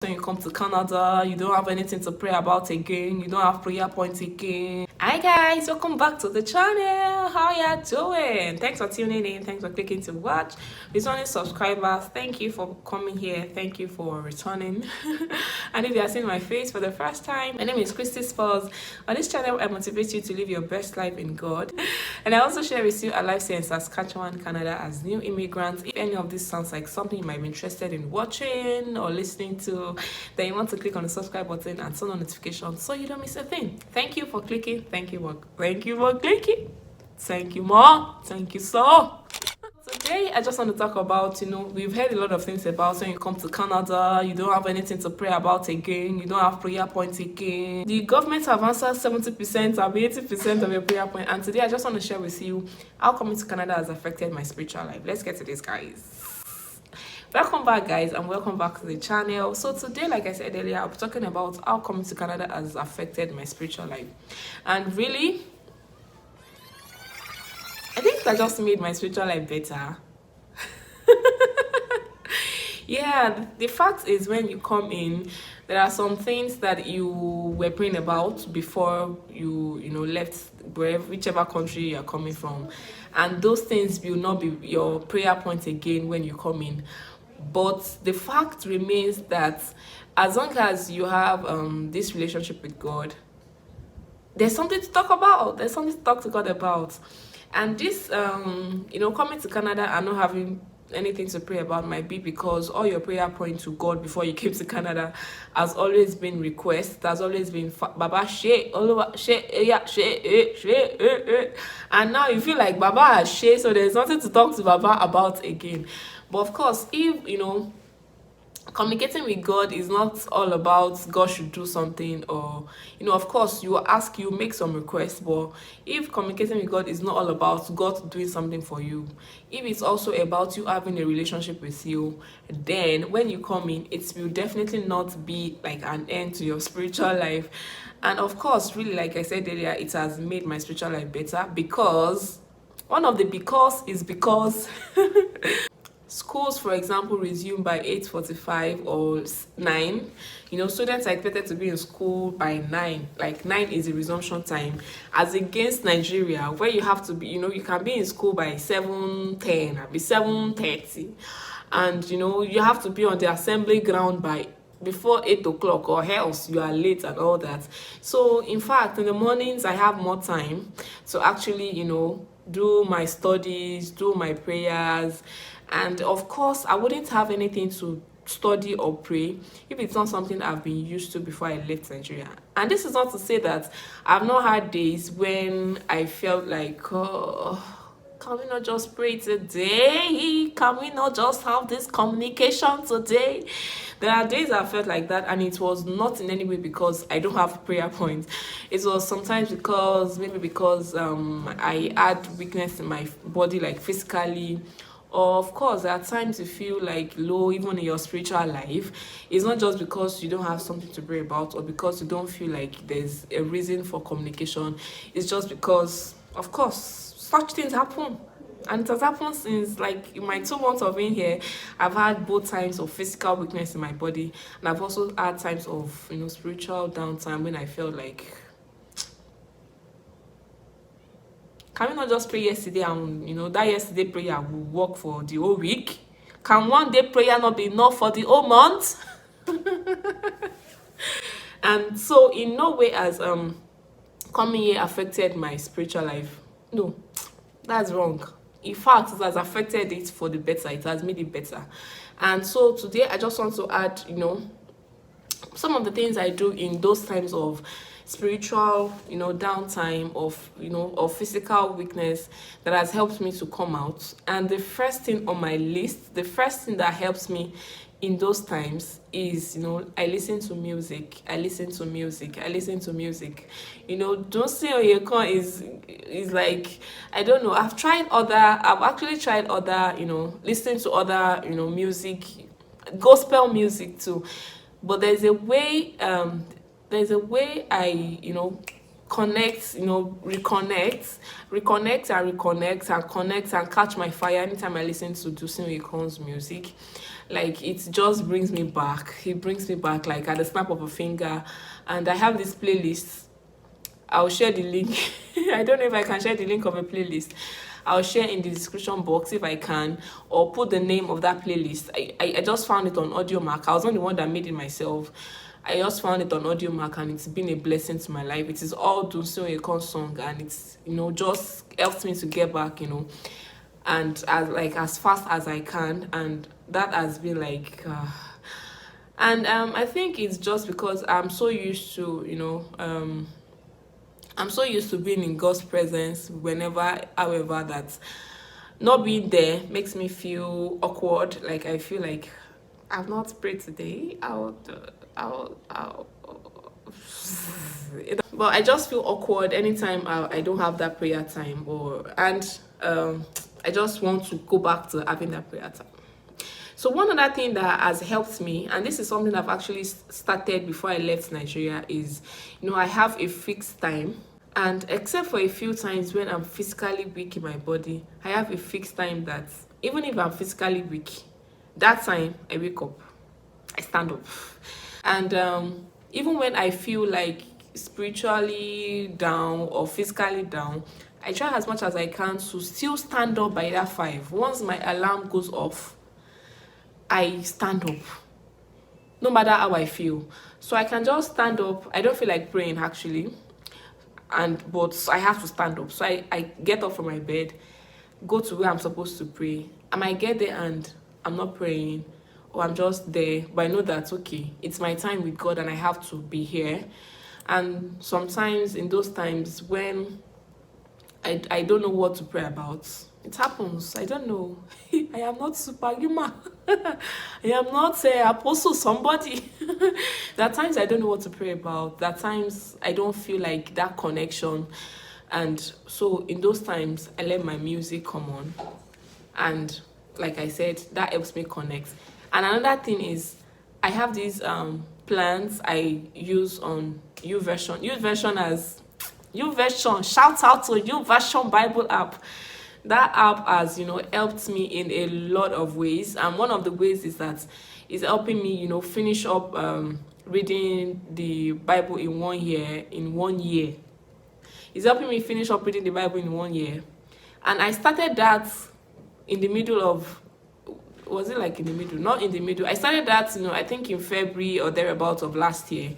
When you come to Canada, you don't have anything to pray about again, you don't have prayer points again. Hi guys, welcome back to the channel. How ya doing? Thanks for tuning in, thanks for clicking to watch. Returning subscribers, thank you for coming here, thank you for returning. And if you are seeing my face for the first time, my name is Christy Spurs. On this channel I motivate you to live your best life in God, and I also share with you a life in Saskatchewan, Canada as new immigrants. If any of this sounds like something you might be interested in watching or listening to, then you want to click on the subscribe button and turn on notifications so you don't miss a thing. Thank you for clicking, thank you for clicking, thank you more, thank you so. Today I just want to talk about, we've heard a lot of things about when you come to Canada, you don't have anything to pray about again, you don't have prayer points again. The government have answered 70% or 80% of your prayer point, and today I just want to share with you how coming to Canada has affected my spiritual life. Let's get to this, guys. Welcome back, guys, and welcome back to the channel. So today, like I said earlier, I'll be talking about how coming to Canada has affected my spiritual life. And really, I think that just made my spiritual life better. Yeah, the fact is, when you come in, there are some things that you were praying about before you left whichever country you're coming from, and those things will not be your prayer point again when you come in. But the fact remains that as long as you have this relationship with God, there's something to talk about. There's something to talk to God about. And this, coming to Canada and not having anything to pray about might be because all your prayer point to God before you came to Canada has always been request, has always been Baba she all over she yeah she and now you feel like Baba has she, so there's nothing to talk to Baba about again. But of course, if communicating with God is not all about God should do something, or of course you ask, you make some requests, but if communicating with God is not all about God doing something for you, if it's also about you having a relationship with you, then when you come in, it will definitely not be like an end to your spiritual life. And of course, really, like I said earlier, it has made my spiritual life better because one of the because is because schools, for example, resume by 8:45 or 9. Students are expected to be in school by 9. Like 9 is the resumption time, as against Nigeria, where you have to be, you can be in school by 7:10 or be 7:30, and you have to be on the assembly ground by before 8 o'clock, or else you are late and all that. So in fact, in the mornings I have more time to actually do my studies, do my prayers. And of course, I wouldn't have anything to study or pray if it's not something I've been used to before I left Nigeria. And this is not to say that I've not had days when I felt like, oh, can we not just pray today? Can we not just have this communication today? There are days I felt like that, and it was not in any way because I don't have prayer points. It was sometimes because I had weakness in my body, like physically. Or of course, there are times you feel like low even in your spiritual life. It's not just because you don't have something to pray about, or because you don't feel like there's a reason for communication. It's just because, of course, such things happen. And it has happened since, like, in my 2 months of being here, I've had both times of physical weakness in my body, and I've also had times of spiritual downtime when I felt like, can we not just pray yesterday, and that yesterday prayer will work for the whole week? Can one day prayer not be enough for the whole month? And so in no way has coming here affected my spiritual life. No, that's wrong. In fact, it has affected it for the better. It has made it better. And so today I just want to add some of the things I do in those times of spiritual downtime, of physical weakness, that has helped me to come out. And the first thing on my list, the first thing that helps me in those times is I listen to music. Don't say Oyekon is like, I don't know, I've actually tried other listening to other music, gospel music too, but there's a way I connect, reconnect and connect and catch my fire anytime I listen to Dusin Oyekon's music. Like it just brings me back. It brings me back like at the snap of a finger. And I have this playlist. I'll share the link. I don't know if I can share the link of a playlist. I'll share in the description box if I can, or put the name of that playlist. I just found it on Audiomack. I was not the one that made it myself. I just found it on Audiomack, and it's been a blessing to my life. It is all Dunsin Oyekan song, and it's, you know, just helps me to get back, you know, and as fast as I can. And that has been like and I think it's just because I'm so used to, you know, I'm so used to being in God's presence whenever, however, that not being there makes me feel awkward. Like I feel like I've not prayed today. I'll but I just feel awkward anytime I don't have that prayer time, I just want to go back to having that prayer time. So one other thing that has helped me, and this is something I've actually started before I left Nigeria, is, you know, I have a fixed time. And except for a few times when I'm physically weak in my body, I have a fixed time that even if I'm physically weak, that time I wake up, I stand up. And even when I feel like spiritually down or physically down, I try as much as I can to still stand up by that 5. Once my alarm goes off, I stand up, no matter how I feel. So I can just stand up. I don't feel like praying actually, but I have to stand up. So I get up from my bed, go to where I'm supposed to pray. I might get there and I'm not praying, or I'm just there, but I know that, okay, it's my time with God and I have to be here. And sometimes in those times when I don't know what to pray about, it happens. I don't know. I am not superhuman. I am not apostle somebody. There are times I don't know what to pray about. There are times I don't feel like that connection. And so in those times, I let my music come on. And like I said, that helps me connect. And another thing is, I have these plans I use on YouVersion. YouVersion, shout out to YouVersion Bible app. That app has, you know, helped me in a lot of ways, and one of the ways is that it's helping me, you know, finish up reading the Bible in 1 year. It's helping me finish up reading the Bible in 1 year. And I started that in the middle of, was it like in the middle? Not in the middle. I started that, you know, I think in February or thereabouts of last year.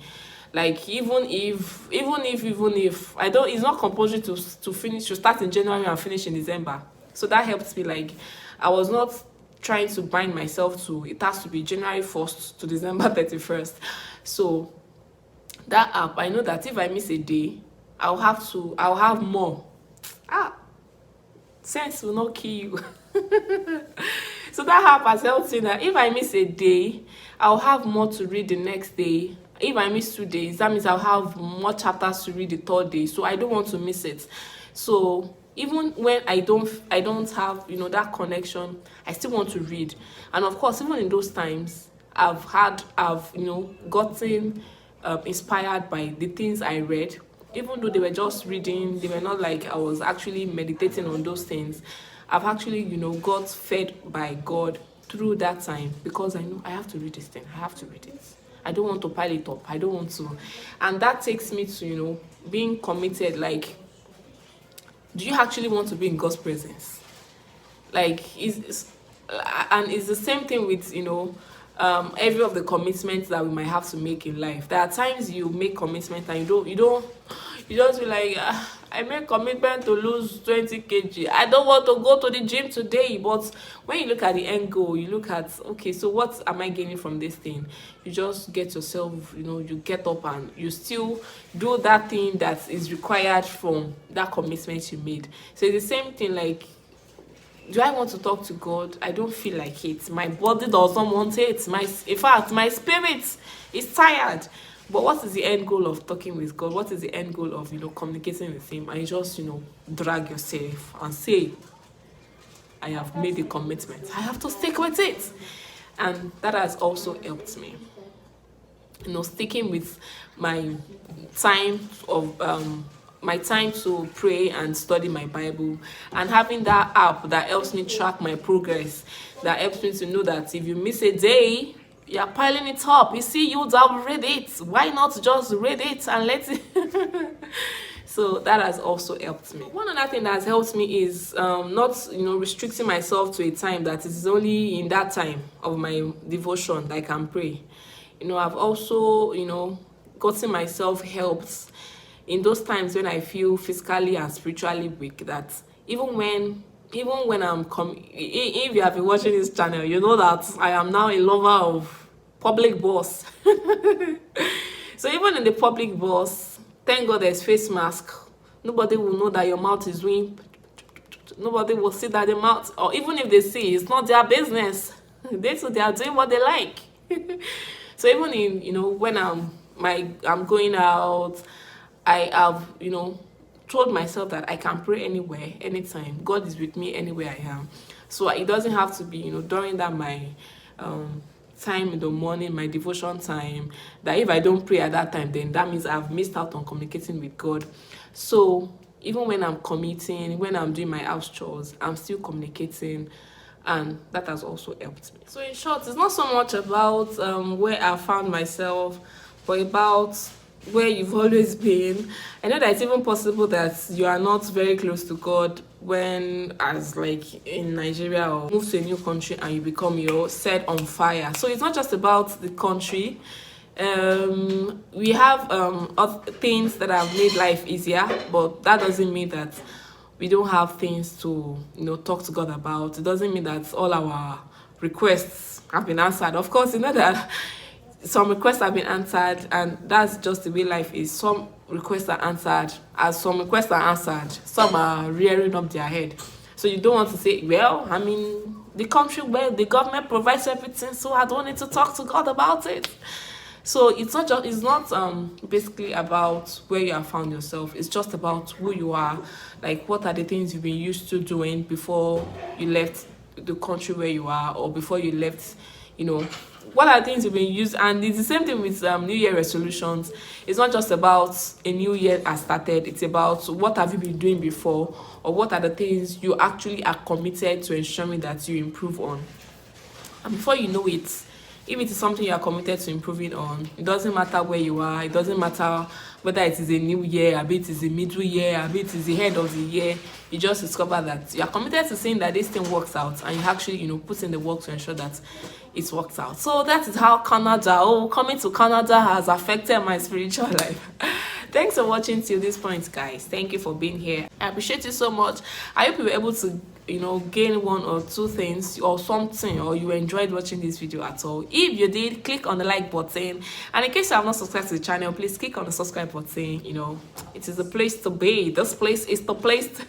Like even if I don't, it's not compulsory to start in January and finish in December. So that helps me. Like I was not trying to bind myself to it has to be January 1st to December 31st. So that app, I know that if I miss a day, I'll have more. Sense will not kill you. So that app has helped me that if I miss a day, I'll have more to read the next day. If I miss 2 days, that means I'll have more chapters to read the 3rd day. So I don't want to miss it. So even when I don't have, you know, that connection, I still want to read. And of course, even in those times, I've you know, gotten inspired by the things I read. Even though they were just reading, they were not like I was actually meditating on those things. I've actually, you know, got fed by God through that time, because I know I have to read this thing. I have to read it. I don't want to pile it up. I don't want to. And that takes me to, you know, being committed. Like, do you actually want to be in God's presence? Like, and it's the same thing with, you know, every of the commitments that we might have to make in life. There are times you make commitments and you just be like, I make commitment to lose 20 kg. I don't want to go to the gym today. But when you look at the end goal, you look at, okay, so what am I gaining from this thing? You just get yourself, you know, you get up and you still do that thing that is required from that commitment you made. So it's the same thing. Like, do I want to talk to God? I don't feel like it. My body doesn't want it. In fact, my spirit is tired. But what is the end goal of talking with God? What is the end goal of, you know, communicating with Him? And you just, you know, drag yourself and say, I have made a commitment. I have to stick with it. And that has also helped me. You know, sticking with my time of my time to pray and study my Bible, and having that app that helps me track my progress, that helps me to know that if you miss a day, you're piling it up. You see, you have read it. Why not just read it and let it? So that has also helped me. One other thing that has helped me is not, restricting myself to a time that is only in that time of my devotion that I can pray. I've also, gotten myself helped in those times when I feel physically and spiritually weak, that even when I'm if you have been watching this channel, you know that I am now a lover of public boss. So even in the public boss, thank God there's face mask. Nobody will know that your mouth is doing. Nobody will see that the mouth, or even if they see, it's not their business. They are doing what they like. So even in when I'm going out, I have told myself that I can pray anywhere, anytime. God is with me anywhere I am. So it doesn't have to be during that my time in the morning, my devotion time, that if I don't pray at that time, then that means I've missed out on communicating with God. So even when I'm commuting, when I'm doing my house chores, I'm still communicating, and that has also helped me. So in short, it's not so much about where I found myself, but about where you've always been. I know that it's even possible that you are not very close to God when, as like in Nigeria, or move to a new country and you become set on fire. So it's not just about the country. We have other things that have made life easier, but that doesn't mean that we don't have things to talk to God about. It doesn't mean that all our requests have been answered. Of course, that some requests have been answered, and that's just the way life is. Some requests are answered, as some requests are answered, some are rearing up their head. So you don't want to say, well, I mean, the country where the government provides everything, so I don't need to talk to God about it. So it's not basically about where you have found yourself. It's just about who you are. Like, what are the things you've been used to doing before you left the country where you are, or before you left, what are the things you've been used. And it's the same thing with New Year resolutions. It's not just about a new year has started. It's about what have you been doing before, or what are the things you actually are committed to ensuring that you improve on. And before you know it, if it is something you are committed to improving on, it doesn't matter where you are. It doesn't matter whether it is a new year, a bit is a middle year, a bit is the end of the year. You just discover that you are committed to saying that this thing works out, and you actually put in the work to ensure that it works out. So that is how coming to Canada has affected my spiritual life. Thanks for watching till this point, guys. Thank you for being here. I appreciate you so much. I hope you were able to gain one or two things or something, or you enjoyed watching this video at all. If you did, click on the like button, and in case you have not subscribed to the channel, please click on the subscribe button. It is the place to be. This place is the place to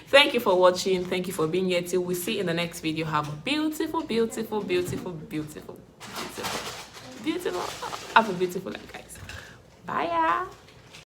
Thank you for watching. Thank you for being here. Till we see in the next video. Have a beautiful have a beautiful life, guys. Bye.